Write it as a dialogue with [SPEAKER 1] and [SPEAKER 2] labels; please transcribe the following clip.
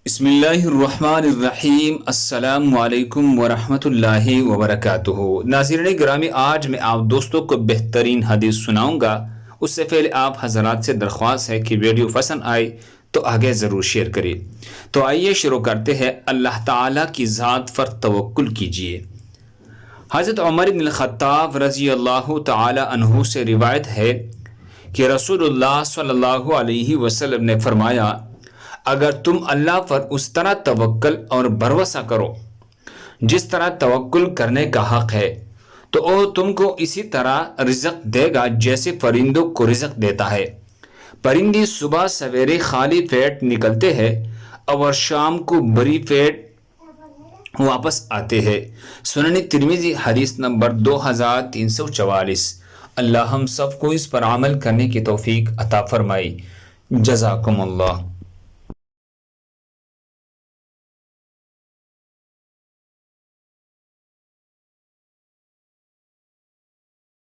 [SPEAKER 1] بسم اللہ الرحمن الرحیم، السلام علیکم ورحمۃ اللہ وبرکاتہ۔ ناظرین گرامی، آج میں آپ دوستوں کو بہترین حدیث سناؤں گا۔ اس سے پہلے آپ حضرات سے درخواست ہے کہ ویڈیو پسند آئے تو آگے ضرور شیئر کریں۔ تو آئیے شروع کرتے ہیں۔ اللہ تعالیٰ کی ذات پر توکل کیجیے۔ حضرت عمر بن الخطاب رضی اللہ تعالی عنہ سے روایت ہے کہ رسول اللہ صلی اللہ علیہ وسلم نے فرمایا، اگر تم اللہ پر اس طرح توکل اور بھروسہ کرو جس طرح توکل کرنے کا حق ہے، تو وہ تم کو اسی طرح رزق دے گا جیسے پرندوں کو رزق دیتا ہے۔ پرندے صبح سویرے خالی پیٹ نکلتے ہیں اور شام کو بری پیٹ واپس آتے ہیں۔ سنن ترمذی حدیث نمبر 2344۔ اللہ ہم سب کو اس پر عمل کرنے کی توفیق عطا فرمائے۔ جزاکم اللہ۔